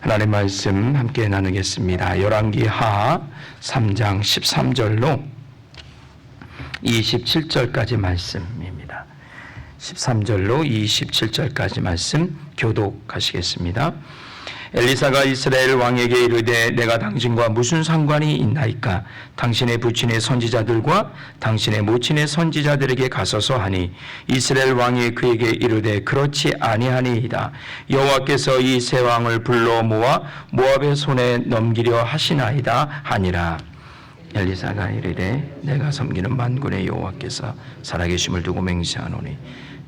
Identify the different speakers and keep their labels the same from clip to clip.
Speaker 1: 하나님의 말씀 함께 나누겠습니다. 열왕기하 3장 13절로 27절까지 말씀입니다. 13절로 27절까지 말씀 교독하시겠습니다. 엘리사가 이스라엘 왕에게 이르되 내가 당신과 무슨 상관이 있나이까? 당신의 부친의 선지자들과 당신의 모친의 선지자들에게 가소서 하니 이스라엘 왕이 그에게 이르되 그렇지 아니하니이다. 여호와께서 이 세 왕을 불러 모아 모압의 손에 넘기려 하시나이다 하니라. 엘리사가 이르되 내가 섬기는 만군의 여호와께서 살아계심을 두고 맹세하노니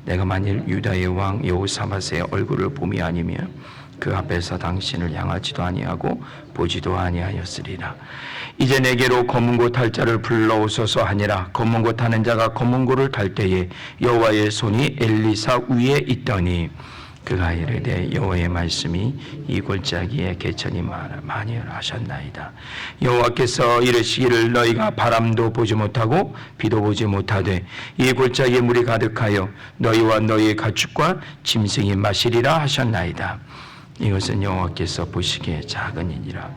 Speaker 1: 내가 만일 유다의 왕 여호사밧의 얼굴을 봄이 아니면 그 앞에서 당신을 향하지도 아니하고 보지도 아니하였으리라. 이제 내게로 검은고 탈 자를 불러오소서 하니라. 검은고 타는 자가 검은고를 탈 때에 여호와의 손이 엘리사 위에 있더니 그가 이르되 여호와의 말씀이 이 골짜기에 개천이 만연하셨나이다. 여호와께서 이르시기를 너희가 바람도 보지 못하고 비도 보지 못하되 이 골짜기에 물이 가득하여 너희와 너희의 가축과 짐승이 마시리라 하셨나이다. 이것은 여호와께서 보시기에 작은 일이라.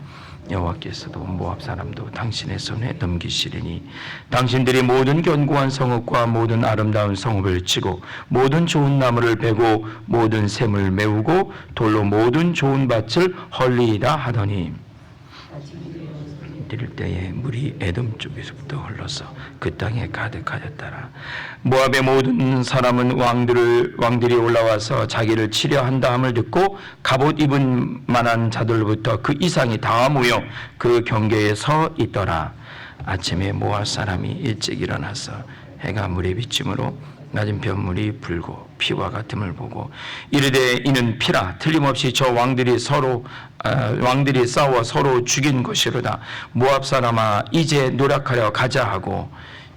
Speaker 1: 여호와께서도 모압 사람도 당신의 손에 넘기시리니 당신들이 모든 견고한 성읍과 모든 아름다운 성읍을 치고 모든 좋은 나무를 베고 모든 샘을 메우고 돌로 모든 좋은 밭을 헐리이다 하더니 이럴 때에 물이 에돔 쪽에서부터 흘러서 그 땅에 가득하였더라. 모압의 모든 사람은 왕들이 올라와서 자기를 치려 한다 함을 듣고 갑옷 입은 만한 자들부터 그 이상이 다 모여 그 경계에 서 있더라. 아침에 모압 사람이 일찍 일어나서 해가 물에 비침으로 낮은 벼물이 불고 피와 같음을 보고 이르되 이는 피라. 틀림없이 저 왕들이 싸워 서로 죽인 것이로다. 모압 사람아 이제 노력하려 가자 하고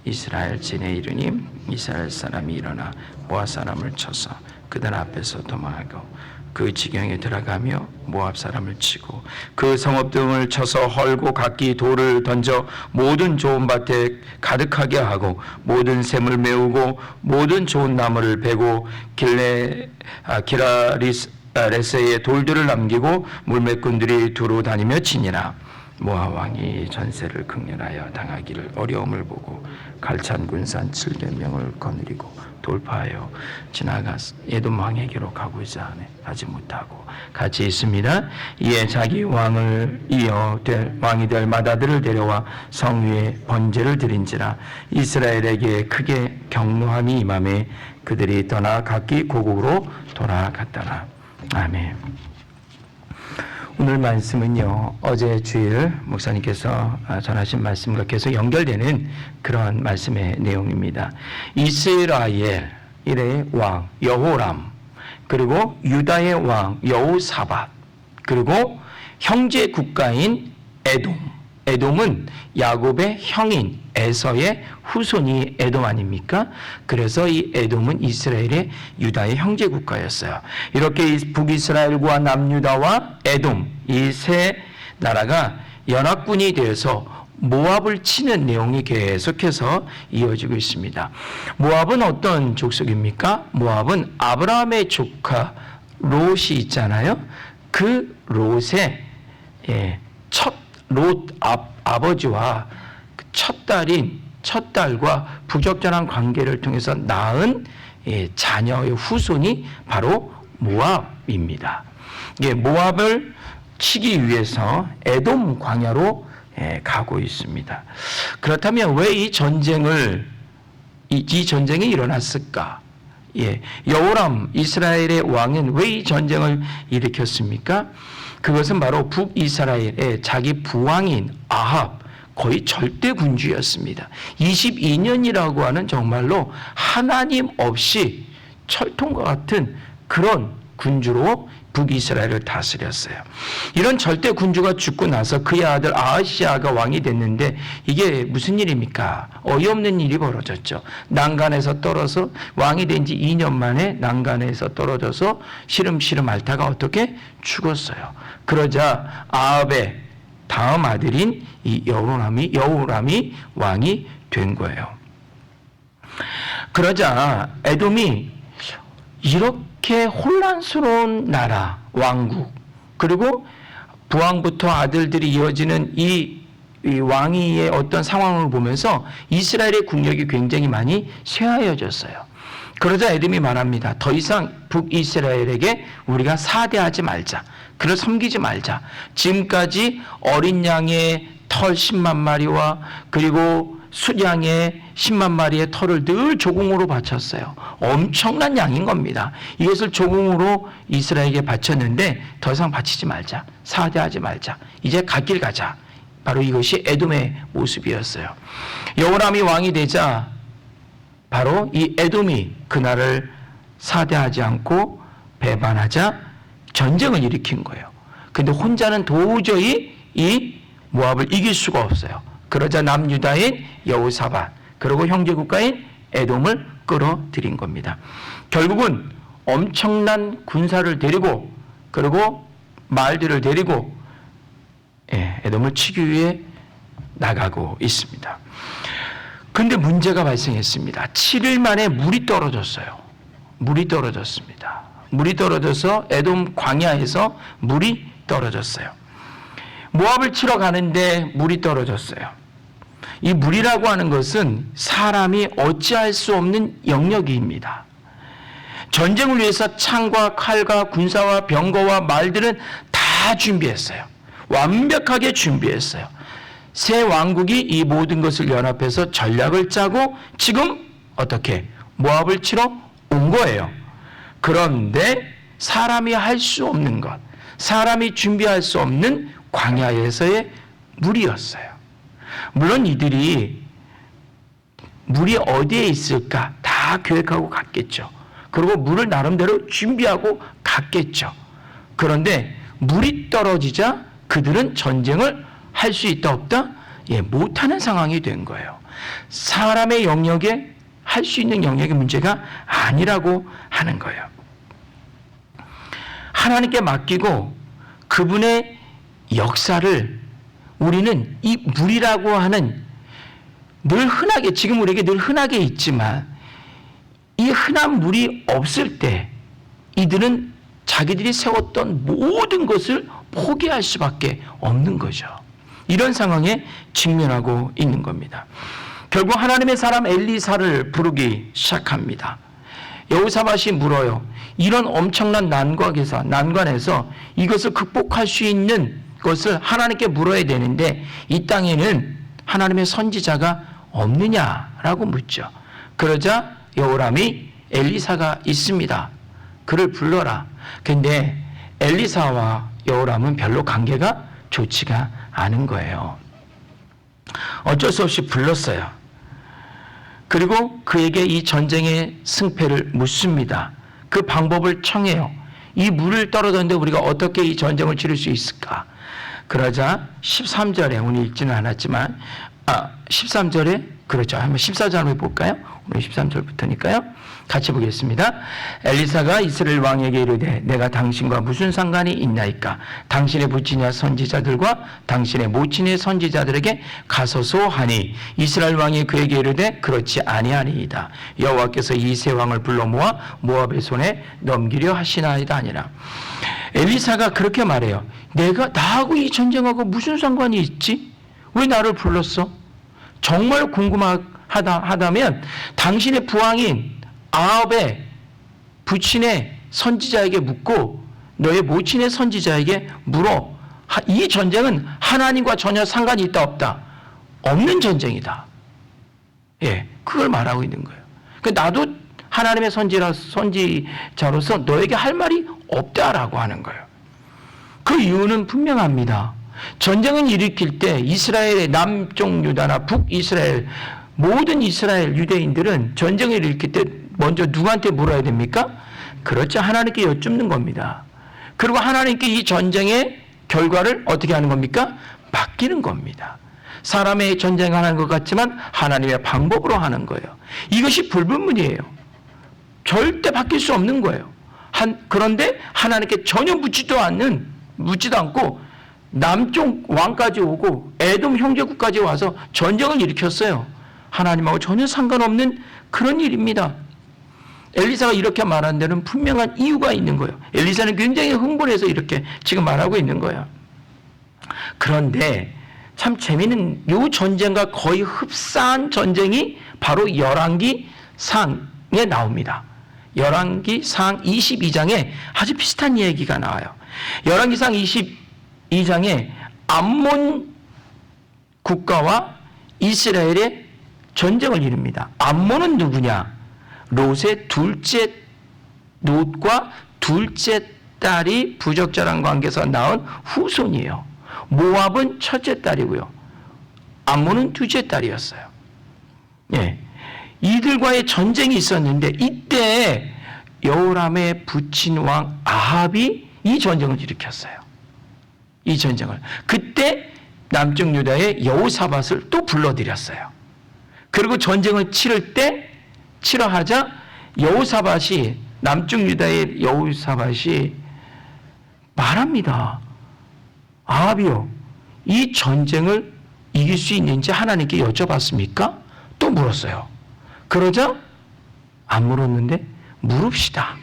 Speaker 1: 이스라엘 진에 이르니 이스라엘 사람이 일어나 모압 사람을 쳐서 그들 앞에서 도망하고 그 지경에 들어가며 모압 사람을 치고 그 성읍 등을 쳐서 헐고 각기 돌을 던져 모든 좋은 밭에 가득하게 하고 모든 샘을 메우고 모든 좋은 나무를 베고 기라리스의 돌들을 남기고 물매꾼들이 두루 다니며 치니라. 모압 왕이 전세를 극렬하여 당하기를 어려움을 보고 갈찬 군산 700명을 거느리고 돌파하여 지나가서 에돔 왕에게로 가고자 하지 못하고 같이 있습니다. 이에 자기 왕을 이어 왕이 될 맏아들을 데려와 성 위에 번제를 드린지라. 이스라엘에게 크게 경노함이 임하매 그들이 떠나 각기 고국으로 돌아갔더라. 아멘. 오늘 말씀은요, 어제 주일 목사님께서 전하신 말씀과 계속 연결되는 그런 말씀의 내용입니다. 이스라엘의 왕 여호람, 그리고 유다의 왕 여호사밧, 그리고 형제 국가인 에돔은 야곱의 형인 에서의 후손이 에돔 아닙니까? 그래서 이 에돔은 이스라엘의 유다의 형제 국가였어요. 이렇게 북이스라엘과 남유다와 에돔 이 세 나라가 연합군이 되어서 모압을 치는 내용이 계속해서 이어지고 있습니다. 모압은 어떤 족속입니까? 모압은 아브라함의 조카 롯이 있잖아요. 그 롯의 롯 아버지와 첫 딸과 부적절한 관계를 통해서 낳은 자녀의 후손이 바로 모압입니다. 모압을 치기 위해서 에돔 광야로 가고 있습니다. 그렇다면 왜 이 전쟁이 일어났을까? 여호람 이스라엘의 왕은 왜 이 전쟁을 일으켰습니까? 그것은 바로 북이스라엘의 자기 부왕인 아합, 거의 절대 군주였습니다. 22년이라고 하는 정말로 하나님 없이 철통과 같은 그런 군주로 북이스라엘을 다스렸어요. 이런 절대 군주가 죽고 나서 그의 아들 아하시아가 왕이 됐는데 이게 무슨 일입니까? 어이없는 일이 벌어졌죠. 난간에서 떨어서 왕이 된 지 2년 만에 난간에서 떨어져서 시름시름 앓다가 어떻게 죽었어요. 그러자 아합의 다음 아들인 이 여호람이 왕이 된 거예요. 그러자 에돔이 이렇게 혼란스러운 나라, 왕국, 그리고 부왕부터 아들들이 이어지는 이 왕위의 어떤 상황을 보면서 이스라엘의 국력이 굉장히 많이 쇠하여졌어요. 그러자 에돔이 말합니다. 더 이상 북이스라엘에게 우리가 사대하지 말자. 그를 섬기지 말자. 지금까지 어린 양의 털 10만 마리와 그리고 숫양의 10만 마리의 털을 늘 조공으로 바쳤어요. 엄청난 양인 겁니다. 이것을 조공으로 이스라엘에게 바쳤는데 더 이상 바치지 말자. 사대하지 말자. 이제 갈 길 가자. 바로 이것이 에돔의 모습이었어요. 여호람이 왕이 되자 바로 이 에돔이 그날을 사대하지 않고 배반하자 전쟁을 일으킨 거예요. 근데 혼자는 도저히 이 모압을 이길 수가 없어요. 그러자 남유다인 여호사밧 그리고 형제국가인 에돔을 끌어들인 겁니다. 결국은 엄청난 군사를 데리고 그리고 말들을 데리고 에돔을 치기 위해 나가고 있습니다. 그런데 문제가 발생했습니다. 7일 만에 물이 떨어졌어요. 물이 떨어졌습니다. 물이 떨어져서 에돔 광야에서 물이 떨어졌어요. 모압을 치러 가는데 물이 떨어졌어요. 이 물이라고 하는 것은 사람이 어찌할 수 없는 영역입니다. 전쟁을 위해서 창과 칼과 군사와 병거와 말들은 다 준비했어요. 완벽하게 준비했어요. 새 왕국이 이 모든 것을 연합해서 전략을 짜고 지금 어떻게 모압을 치러 온 거예요. 그런데 사람이 할 수 없는 것, 사람이 준비할 수 없는 광야에서의 물이었어요. 물론 이들이 물이 어디에 있을까 다 계획하고 갔겠죠. 그리고 물을 나름대로 준비하고 갔겠죠. 그런데 물이 떨어지자 그들은 전쟁을 할 수 있다 없다? 못하는 상황이 된 거예요. 사람의 영역에 할 수 있는 영역의 문제가 아니라고 하는 거예요. 하나님께 맡기고 그분의 역사를 우리는 이 물이라고 하는 늘 흔하게 지금 우리에게 늘 흔하게 있지만 이 흔한 물이 없을 때 이들은 자기들이 세웠던 모든 것을 포기할 수밖에 없는 거죠. 이런 상황에 직면하고 있는 겁니다. 결국 하나님의 사람 엘리사를 부르기 시작합니다. 여호사밧이 물어요. 이런 엄청난 난관에서 이것을 극복할 수 있는 것을 하나님께 물어야 되는데 이 땅에는 하나님의 선지자가 없느냐라고 묻죠. 그러자 여호람이 엘리사가 있습니다. 그를 불러라. 근데 엘리사와 여호람은 별로 관계가 좋지가 않은 거예요. 어쩔 수 없이 불렀어요. 그리고 그에게 이 전쟁의 승패를 묻습니다. 그 방법을 청해요. 이 물을 떨어졌는데 우리가 어떻게 이 전쟁을 치를 수 있을까? 그러자 13절에 오늘 읽지는 않았지만 13절에 그렇죠. 한번 14절 한번 볼까요? 오늘 13절부터니까요. 같이 보겠습니다. 엘리사가 이스라엘 왕에게 이르되 내가 당신과 무슨 상관이 있나이까? 당신의 부친이나 선지자들과 당신의 모친의 선지자들에게 가소서 하니 이스라엘 왕이 그에게 이르되 그렇지 아니하니이다. 여호와께서 이 세 왕을 불러 모아 모압의 손에 넘기려 하시나이다 아니라. 엘리사가 그렇게 말해요. 내가 나하고 이 전쟁하고 무슨 상관이 있지? 왜 나를 불렀어? 정말 궁금하다면 당신의 부왕인 아합의 부친의 선지자에게 묻고 너의 모친의 선지자에게 물어. 이 전쟁은 하나님과 전혀 상관이 있다 없다? 없는 전쟁이다. 그걸 말하고 있는 거예요. 나도 하나님의 선지자로서 너에게 할 말이 없다라고 하는 거예요. 그 이유는 분명합니다. 전쟁을 일으킬 때 이스라엘의 남쪽 유다나 북이스라엘 모든 이스라엘 유대인들은 전쟁을 일으킬 때 먼저 누구한테 물어야 됩니까? 그렇죠. 하나님께 여쭙는 겁니다. 그리고 하나님께 이 전쟁의 결과를 어떻게 하는 겁니까? 맡기는 겁니다. 사람의 전쟁을 하는 것 같지만 하나님의 방법으로 하는 거예요. 이것이 불분문이에요. 절대 바뀔 수 없는 거예요. 그런데 하나님께 전혀 묻지도 않고 남쪽 왕까지 오고 에돔 형제국까지 와서 전쟁을 일으켰어요. 하나님하고 전혀 상관없는 그런 일입니다. 엘리사가 이렇게 말한 데는 분명한 이유가 있는 거예요. 엘리사는 굉장히 흥분해서 이렇게 지금 말하고 있는 거예요. 그런데 참 재미있는 이 전쟁과 거의 흡사한 전쟁이 바로 열왕기상에 나옵니다. 열왕기상 22장에 아주 비슷한 얘기가 나와요. 열왕기상 22장에 암몬 국가와 이스라엘의 전쟁을 이룹니다. 암몬은 누구냐? 롯의 롯과 둘째 딸이 부적절한 관계에서 낳은 후손이에요. 모압은 첫째 딸이고요. 암몬은 둘째 딸이었어요. 예. 이들과의 전쟁이 있었는데 이때 여호람의 부친 왕 아합이 이 전쟁을 일으켰어요. 이 전쟁을. 그때 남쪽 유다의 여호사밧을 또 불러들였어요. 그리고 전쟁을 치러하자 여호사밧이, 남쪽 유다의 여호사밧이 말합니다. 아합이요, 이 전쟁을 이길 수 있는지 하나님께 여쭤봤습니까? 또 물었어요. 그러자 안 물었는데 물읍시다.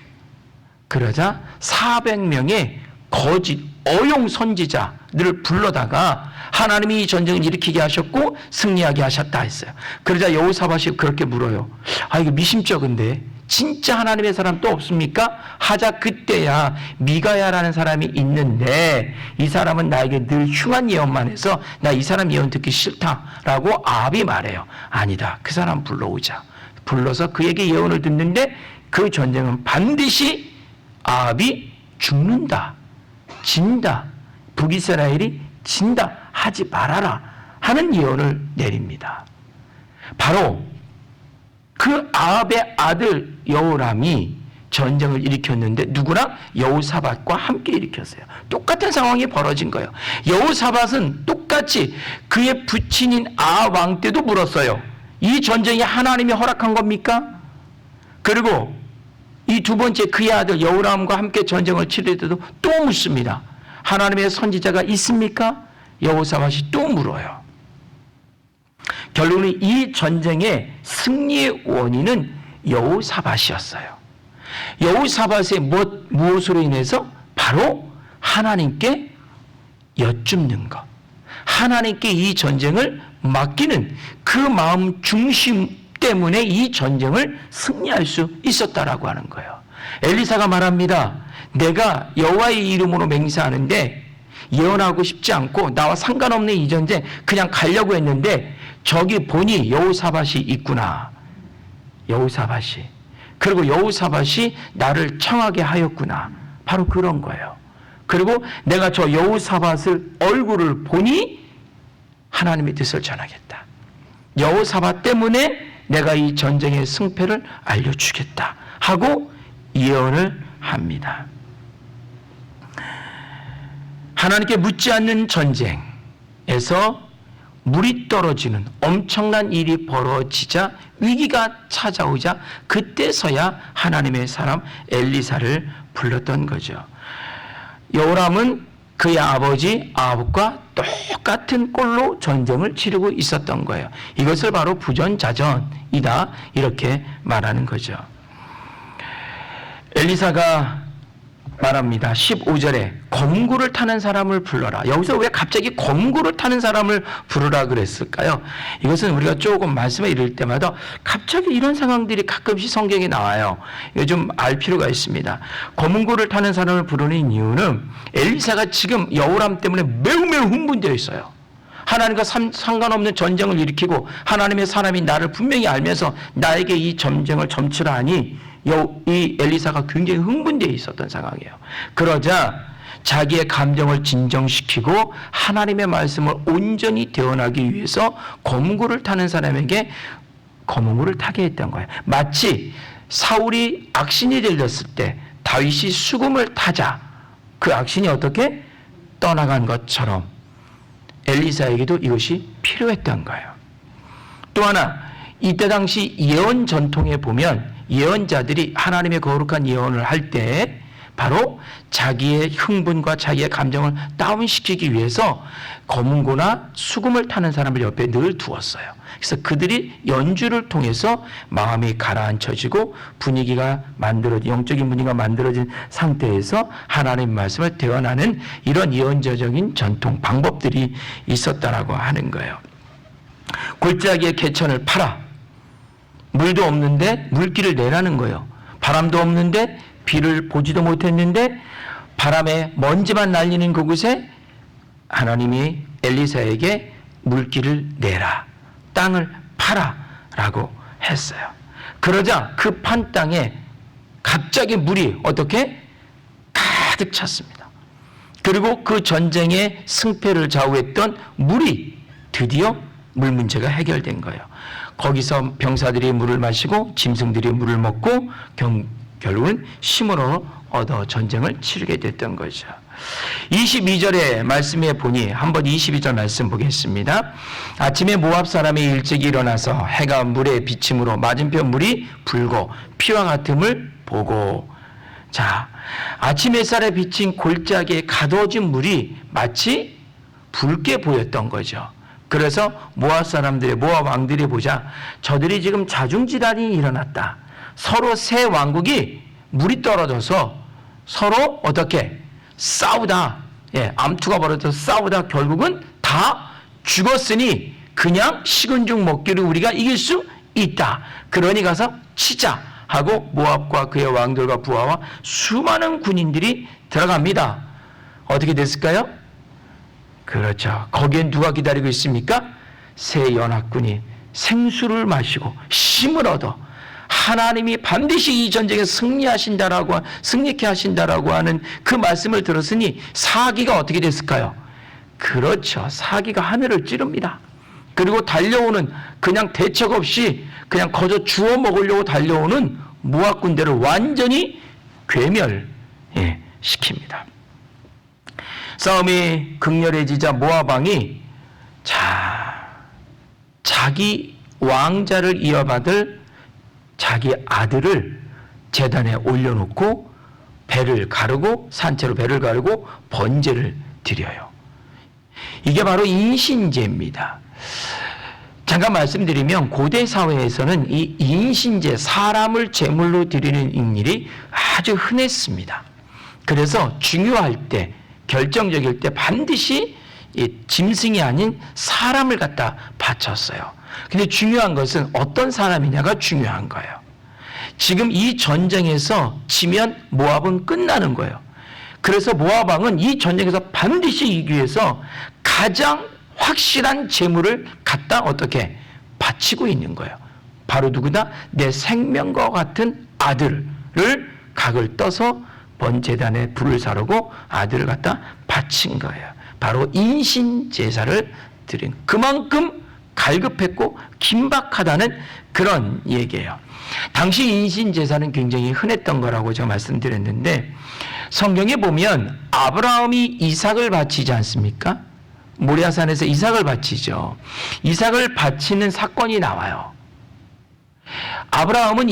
Speaker 1: 그러자 400명의 거짓 어용 선지자들을 불러다가 하나님이 이 전쟁을 일으키게 하셨고 승리하게 하셨다 했어요. 그러자 여호사밧이 그렇게 물어요. 아, 이거 미심쩍은데 진짜 하나님의 사람 또 없습니까? 하자 그때야 미가야라는 사람이 있는데 이 사람은 나에게 늘 흉한 예언만 해서 나 이 사람 예언 듣기 싫다라고 아합이 말해요. 아니다, 그 사람 불러오자. 불러서 그에게 예언을 듣는데 그 전쟁은 반드시 아합이 죽는다, 진다, 북이스라엘이 진다, 하지 말아라 하는 예언을 내립니다. 바로 그 아합의 아들 여호람이 전쟁을 일으켰는데 누구나 여호사밧과 함께 일으켰어요. 똑같은 상황이 벌어진 거예요. 여호사밧은 똑같이 그의 부친인 아합 왕 때도 물었어요. 이 전쟁이 하나님이 허락한 겁니까? 그리고 이 두 번째 그의 아들 여호람과 함께 전쟁을 치를 때도 또 묻습니다. 하나님의 선지자가 있습니까? 여호사밧이 또 물어요. 결론은 이 전쟁의 승리의 원인은 여호사밧이었어요. 여호사밧의 무엇으로 인해서? 바로 하나님께 여쭙는 것, 하나님께 이 전쟁을 맡기는 그 마음 중심 때문에 이 전쟁을 승리할 수 있었다라고 하는 거예요. 엘리사가 말합니다. 내가 여호와의 이름으로 맹세하는데 예언하고 싶지 않고 나와 상관없는 이 전쟁 그냥 가려고 했는데 저기 보니 여호사밧이 있구나. 여호사밧이. 그리고 여호사밧이 나를 청하게 하였구나. 바로 그런 거예요. 그리고 내가 저 여호사밧을 얼굴을 보니 하나님의 뜻을 전하겠다. 여호사밧 때문에 내가 이 전쟁의 승패를 알려주겠다 하고 예언을 합니다. 하나님께 묻지 않는 전쟁에서 물이 떨어지는 엄청난 일이 벌어지자 위기가 찾아오자 그때서야 하나님의 사람 엘리사를 불렀던 거죠. 여호람은 그의 아버지 아합과 똑같은 꼴로 전쟁을 치르고 있었던 거예요. 이것을 바로 부전자전이다 이렇게 말하는 거죠. 엘리사가 말합니다. 15절에 검구를 타는 사람을 불러라. 여기서 왜 갑자기 검구를 타는 사람을 부르라 그랬을까요? 이것은 우리가 조금 말씀을 이룰 때마다 갑자기 이런 상황들이 가끔씩 성경에 나와요. 이거 좀 알 필요가 있습니다. 검구를 타는 사람을 부르는 이유는 엘리사가 지금 여호람 때문에 매우 흥분되어 있어요. 하나님과 상관없는 전쟁을 일으키고 하나님의 사람이 나를 분명히 알면서 나에게 이 전쟁을 점치라 하니 이 엘리사가 굉장히 흥분되어 있었던 상황이에요. 그러자 자기의 감정을 진정시키고 하나님의 말씀을 온전히 대언하기 위해서 검구를 타는 사람에게 검구를 타게 했던 거예요. 마치 사울이 악신이 들렸을 때 다윗이 수금을 타자 그 악신이 어떻게 떠나간 것처럼 엘리사에게도 이것이 필요했던 거예요. 또 하나, 이때 당시 예언 전통에 보면 예언자들이 하나님의 거룩한 예언을 할 때 바로 자기의 흥분과 자기의 감정을 다운시키기 위해서 검은고나 수금을 타는 사람을 옆에 늘 두었어요. 그래서 그들이 연주를 통해서 마음이 가라앉혀지고 분위기가 영적인 분위기가 만들어진 상태에서 하나님의 말씀을 대언하는 이런 예언자적인 전통 방법들이 있었다라고 하는 거예요. 골짜기의 개천을 팔아. 물도 없는데 물길을 내라는 거예요. 바람도 없는데 비를 보지도 못했는데 바람에 먼지만 날리는 그곳에 하나님이 엘리사에게 물길을 내라, 땅을 팔아 라고 했어요. 그러자 그 판 땅에 갑자기 물이 어떻게? 가득 찼습니다. 그리고 그 전쟁의 승패를 좌우했던 물이 드디어 물 문제가 해결된 거예요. 거기서 병사들이 물을 마시고 짐승들이 물을 먹고 결국은 힘으로 얻어 전쟁을 치르게 됐던 거죠. 22절의 말씀에 보니 한번 22절 말씀 보겠습니다. 아침에 모압 사람이 일찍 일어나서 해가 물에 비침으로 맞은편 물이 붉고 피와 같음을 보고, 자, 아침 햇살에 비친 골짜기에 가두어진 물이 마치 붉게 보였던 거죠. 그래서 모압 왕들이 보자 저들이 지금 자중질환이 일어났다. 서로 세 왕국이 물이 떨어져서 서로 어떻게 싸우다, 암투가 벌어져서 싸우다 결국은 다 죽었으니 그냥 식은 죽 먹기를 우리가 이길 수 있다. 그러니 가서 치자 하고 모압과 그의 왕들과 부하와 수많은 군인들이 들어갑니다. 어떻게 됐을까요? 그렇죠. 거기엔 누가 기다리고 있습니까? 새 연합군이 생수를 마시고 힘을 얻어 하나님이 반드시 이 전쟁에 승리케 하신다라고 하는 그 말씀을 들었으니 사기가 어떻게 됐을까요? 그렇죠. 사기가 하늘을 찌릅니다. 그리고 달려오는, 그냥 대책 없이 그냥 거저 주워 먹으려고 달려오는 모압 군대를 완전히 괴멸시킵니다. 싸움이 극렬해지자 모압 왕이 자기 왕자를 이어받을 자기 아들을 제단에 올려놓고 산채로 배를 가르고 번제를 드려요. 이게 바로 인신제입니다. 잠깐 말씀드리면 고대 사회에서는 이 인신제, 사람을 제물로 드리는 일이 아주 흔했습니다. 그래서 중요할 때, 결정적일 때 반드시 짐승이 아닌 사람을 갖다 바쳤어요. 근데 중요한 것은 어떤 사람이냐가 중요한 거예요. 지금 이 전쟁에서 지면 모압은 끝나는 거예요. 그래서 모압 왕은 이 전쟁에서 반드시 이기기 위해서 가장 확실한 재물을 갖다 어떻게 바치고 있는 거예요. 바로 누구다? 내 생명과 같은 아들을 각을 떠서 번제단에 불을 사르고 아들을 갖다 바친 거예요. 바로 인신 제사를 드린, 그만큼 갈급했고 긴박하다는 그런 얘기예요. 당시 인신 제사는 굉장히 흔했던 거라고 제가 말씀드렸는데, 성경에 보면 아브라함이 이삭을 바치지 않습니까? 모리아산에서 이삭을 바치죠. 이삭을 바치는 사건이 나와요. 아브라함은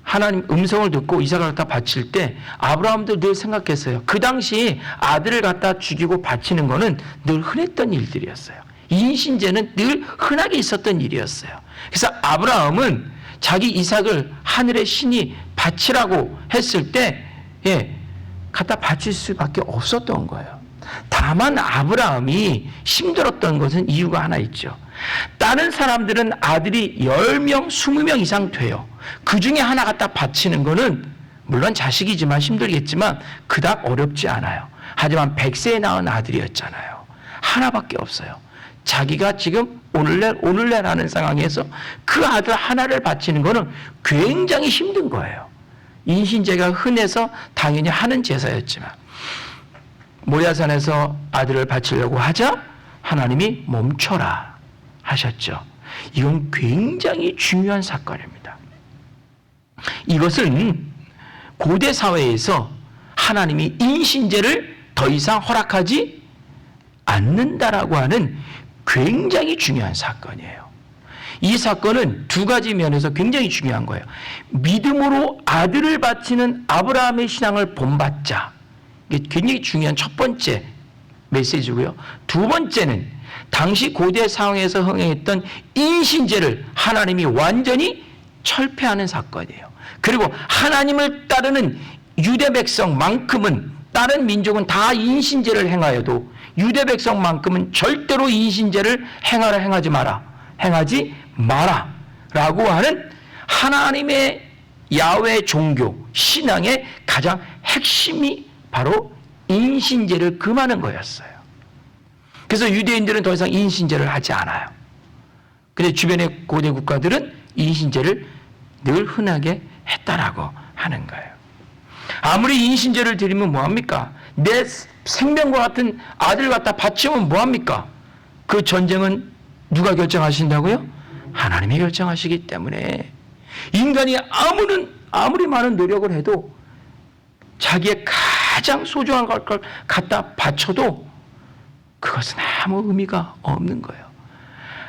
Speaker 1: 하나님 음성을 듣고 이삭을 갖다 바칠 때 아브라함도 늘 생각했어요. 그 당시 아들을 갖다 죽이고 바치는 거는 늘 흔했던 일들이었어요. 인신제는 늘 흔하게 있었던 일이었어요. 그래서 아브라함은 자기 이삭을 하늘의 신이 바치라고 했을 때 갖다 바칠 수밖에 없었던 거예요. 다만 아브라함이 힘들었던 것은 이유가 하나 있죠. 다른 사람들은 아들이 10명, 20명 이상 돼요. 그 중에 하나 갖다 바치는 거는 물론 자식이지만 힘들겠지만 그닥 어렵지 않아요. 하지만 100세에 낳은 아들이었잖아요. 하나밖에 없어요. 자기가 지금 오늘날 하는 상황에서 그 아들 하나를 바치는 거는 굉장히 힘든 거예요. 인신제가 흔해서 당연히 하는 제사였지만 모리아산에서 아들을 바치려고 하자 하나님이 멈춰라 하셨죠. 이건 굉장히 중요한 사건입니다. 이것은 고대 사회에서 하나님이 인신제를 더 이상 허락하지 않는다라고 하는 굉장히 중요한 사건이에요. 이 사건은 두 가지 면에서 굉장히 중요한 거예요. 믿음으로 아들을 바치는 아브라함의 신앙을 본받자. 이게 굉장히 중요한 첫 번째 메시지고요. 두 번째는 당시 고대 상황에서 흥행했던 인신제를 하나님이 완전히 철폐하는 사건이에요. 그리고 하나님을 따르는 유대 백성만큼은, 다른 민족은 다 인신제를 행하여도 유대 백성만큼은 절대로 인신제를 행하지 마라 라고 하는 하나님의 야훼 종교 신앙의 가장 핵심이 바로 인신제를 금하는 거였어요. 그래서 유대인들은 더 이상 인신제를 하지 않아요. 근데 주변의 고대 국가들은 인신제를 늘 흔하게 했다라고 하는 거예요. 아무리 인신제를 드리면 뭐합니까? 내 생명과 같은 아들 갖다 바치면 뭐합니까? 그 전쟁은 누가 결정하신다고요? 하나님이 결정하시기 때문에 인간이 아무리 많은 노력을 해도 자기의 가장 소중한 걸 갖다 바쳐도 그것은 아무 의미가 없는 거예요.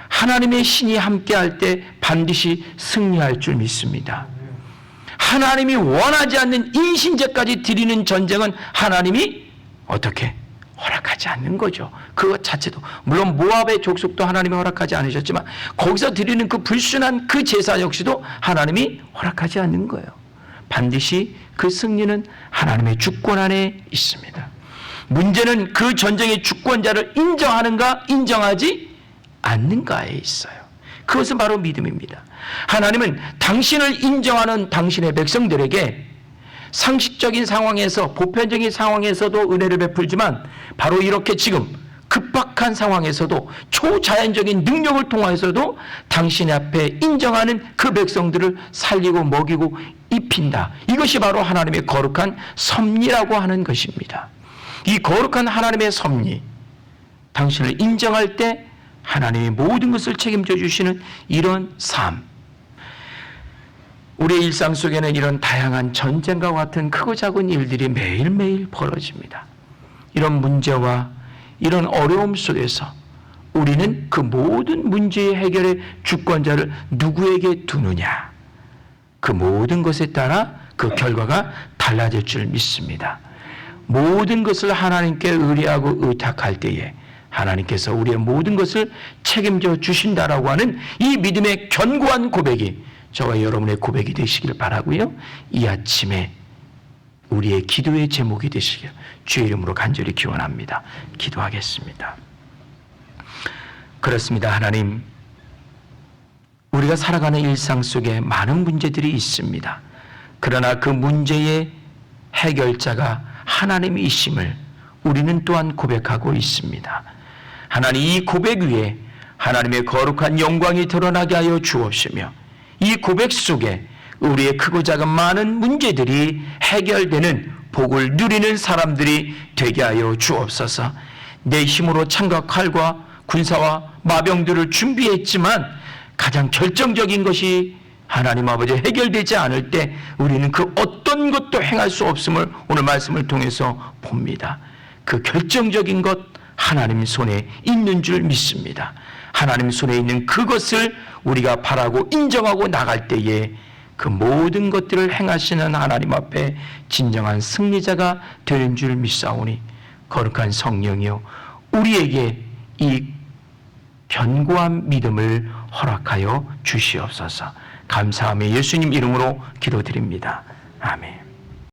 Speaker 1: 하나님의 신이 함께할 때 반드시 승리할 줄 믿습니다. 하나님이 원하지 않는 인신제까지 드리는 전쟁은 하나님이 어떻게 허락하지 않는 거죠. 그것 자체도 물론 모압의 족속도 하나님이 허락하지 않으셨지만 거기서 드리는 그 불순한 그 제사 역시도 하나님이 허락하지 않는 거예요. 반드시 그 승리는 하나님의 주권 안에 있습니다. 문제는 그 전쟁의 주권자를 인정하는가 인정하지 않는가에 있어요. 그것은 바로 믿음입니다. 하나님은 당신을 인정하는 당신의 백성들에게 상식적인 상황에서, 보편적인 상황에서도 은혜를 베풀지만 바로 이렇게 지금 급박한 상황에서도 초자연적인 능력을 통해서도 당신 앞에 인정하는 그 백성들을 살리고 먹이고 입힌다. 이것이 바로 하나님의 거룩한 섭리라고 하는 것입니다. 이 거룩한 하나님의 섭리, 당신을 인정할 때 하나님이 모든 것을 책임져 주시는 이런 삶, 우리의 일상 속에는 이런 다양한 전쟁과 같은 크고 작은 일들이 매일매일 벌어집니다. 이런 문제와 이런 어려움 속에서 우리는 그 모든 문제의 해결의 주권자를 누구에게 두느냐, 그 모든 것에 따라 그 결과가 달라질 줄 믿습니다. 모든 것을 하나님께 의뢰하고 의탁할 때에 하나님께서 우리의 모든 것을 책임져 주신다라고 하는 이 믿음의 견고한 고백이 저와 여러분의 고백이 되시길 바라고요. 이 아침에 우리의 기도의 제목이 되시길 주의 이름으로 간절히 기원합니다. 기도하겠습니다. 그렇습니다. 하나님, 우리가 살아가는 일상 속에 많은 문제들이 있습니다. 그러나 그 문제의 해결자가 하나님이심을 우리는 또한 고백하고 있습니다. 하나님, 이 고백 위에 하나님의 거룩한 영광이 드러나게 하여 주옵시며 이 고백 속에 우리의 크고 작은 많은 문제들이 해결되는 복을 누리는 사람들이 되게 하여 주옵소서. 내 힘으로 창과 칼과 군사와 마병들을 준비했지만 가장 결정적인 것이 하나님 아버지 해결되지 않을 때 우리는 그 어떤 것도 행할 수 없음을 오늘 말씀을 통해서 봅니다. 그 결정적인 것 하나님 손에 있는 줄 믿습니다. 하나님 손에 있는 그것을 우리가 바라고 인정하고 나갈 때에 그 모든 것들을 행하시는 하나님 앞에 진정한 승리자가 되는 줄 믿사오니 거룩한 성령이여 우리에게 이 견고한 믿음을 허락하여 주시옵소서. 감사하며 예수님 이름으로 기도드립니다. 아멘.